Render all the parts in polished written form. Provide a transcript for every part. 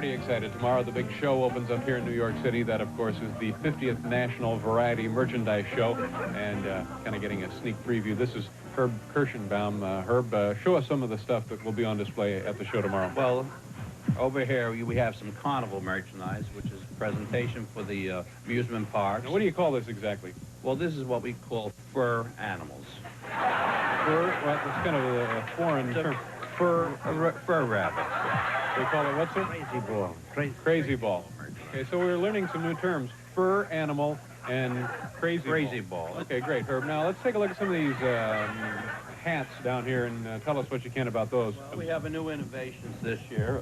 pretty excited. Tomorrow, the big show opens up here in New York City. That, of course, is the 50th National Variety Merchandise Show. And kind of getting a sneak preview. This is Herb Kirschenbaum. Herb, show us some of the stuff that will be on display at the show tomorrow. Well, over here we have some carnival merchandise, which is a presentation for the amusement parks. Now, what do you call this exactly? Well, this is what we call fur animals. Fur? Well, it's kind of a foreign term. Fur rabbit. They call it what, sir? Crazy ball. Crazy ball. Okay, so we're learning some new terms. Fur animal and crazy ball. Okay, great, Herb. Now, let's take a look at some of these hats down here and tell us what you can about those. Well, we have a new innovations this year.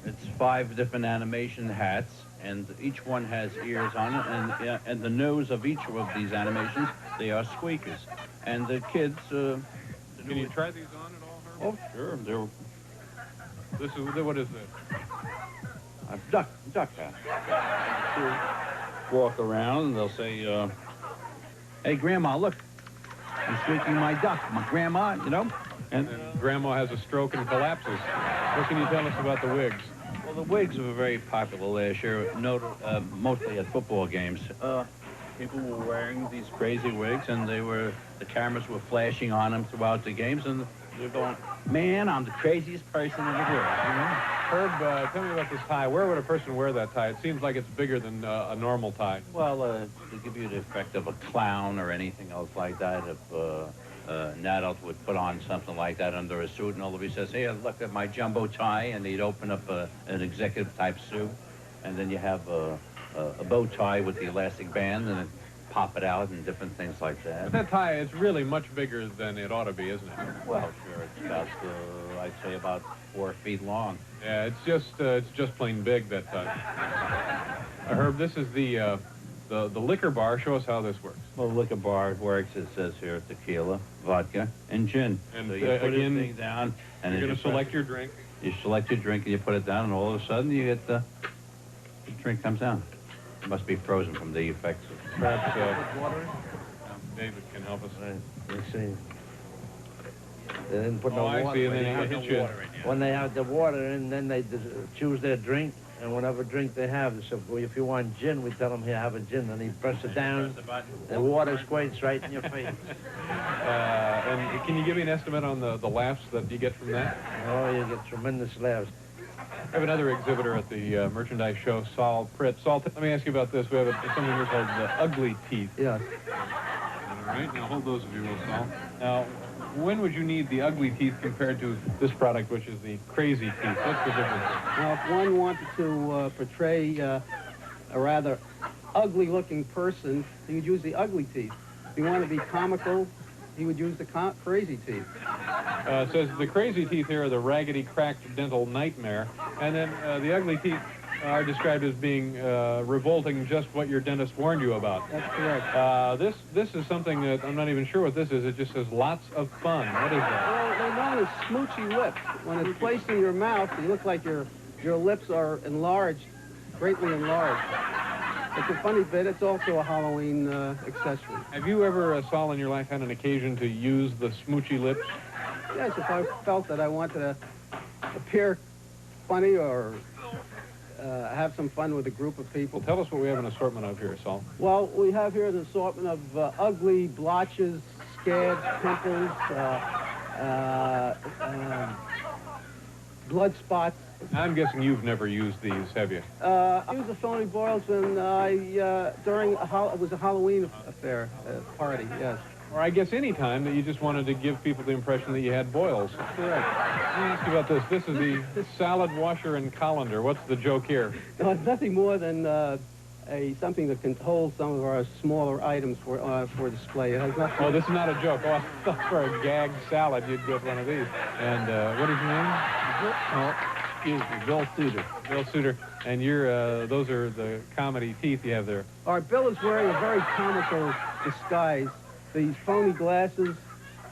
It's 5 different animation hats, and each one has ears on it, and the nose of each of these animations, they are squeakers. And the kids... Can you try these on at all, Herb? Oh, sure. What is this? A duck hat. Walk around, and they'll say, hey, Grandma, look. I'm squeaking my duck. My grandma, you know. And Grandma has a stroke and collapses. What can you tell us about the wigs? Well, the wigs were very popular last year, mostly at football games. People were wearing these crazy wigs, and the cameras were flashing on them throughout the games, and they're going, man, I'm the craziest person in the world. You know? Herb, tell me about this tie. Where would a person wear that tie? It seems like it's bigger than a normal tie. Well, to give you the effect of a clown or anything else like that, if an adult would put on something like that under a suit, and all of he says, hey, look at my jumbo tie, and he'd open up an executive-type suit, and then you have a bow tie with the elastic band, and then pop it out and different things like that. But that tie is really much bigger than it ought to be, isn't it? Well, sure, it's about, I'd say about 4 feet long. Yeah, it's just plain big, that tie. Herb, this is the liquor bar. Show us how this works. Well, the liquor bar works, it says here, tequila, vodka, and gin. And so you put again, this thing down, and you're going to select your drink. You select your drink, and you put it down, and all of a sudden you get the drink comes down. It must be frozen from the effects. Perhaps David can help us. Let's see. They didn't put no I water see, in. and then you hit you. When they have the water in, then they choose their drink, and whatever drink they have. So if you want gin, we tell them, here, have a gin, and he press it down, the water squirts right in your face. And can you give me an estimate on the laughs that you get from that? Oh, you get tremendous laughs. I have another exhibitor at the merchandise show, Saul Pritt. Saul, let me ask you about this. We have something here called the ugly teeth. Yes. All right, now hold those if you will, Saul. Now, when would you need the ugly teeth compared to this product, which is the crazy teeth? What's the difference? Now, if one wanted to portray a rather ugly-looking person, he would use the ugly teeth. If you want to be comical, he would use the crazy teeth. It says the crazy teeth here are the raggedy, cracked dental nightmare, and then the ugly teeth are described as being revolting, just what your dentist warned you about. That's correct. This is something that I'm not even sure what this is. It just says lots of fun. What is that? Well, they're known as smoochy lips. When it's placed in your mouth, you look like your lips are enlarged, greatly enlarged. It's a funny bit. It's also a Halloween accessory. Have you ever, Saul, in your life had an occasion to use the smoochy lips? Yes, if I felt that I wanted to appear funny or have some fun with a group of people. Well, tell us what we have an assortment of here, Saul. Well, we have here an assortment of ugly blotches, scabs, pimples, blood spots. I'm guessing you've never used these, have you? I used the phony boils when it was a Halloween affair, party, yes. Or I guess any time that you just wanted to give people the impression that you had boils. Correct. Let me ask you about this. This is the salad washer and colander. What's the joke here? No, it's nothing more than something that can hold some of our smaller items for display. It has nothing. Oh, this is not a joke. Oh, I thought for a gag salad you'd get one of these. And what is your name? Oh, excuse me, Bill Suter. Bill Suter. And those are the comedy teeth you have there. Our Bill is wearing a very comical disguise. These phony glasses,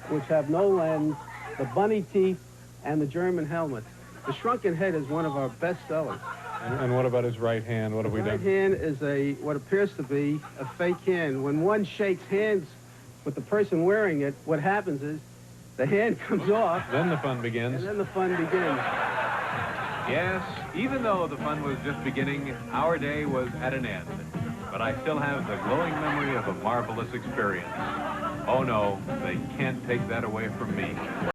which have no lens, the bunny teeth, and the German helmet. The shrunken head is one of our best sellers. And what about his right hand? What have we done? Right hand is what appears to be a fake hand. When one shakes hands with the person wearing it, what happens is the hand comes off. Then the fun begins. And then the fun begins. Yes, Even though the fun was just beginning, our day was at an end. But I still have the glowing memory of a marvelous experience. Oh no, they can't take that away from me.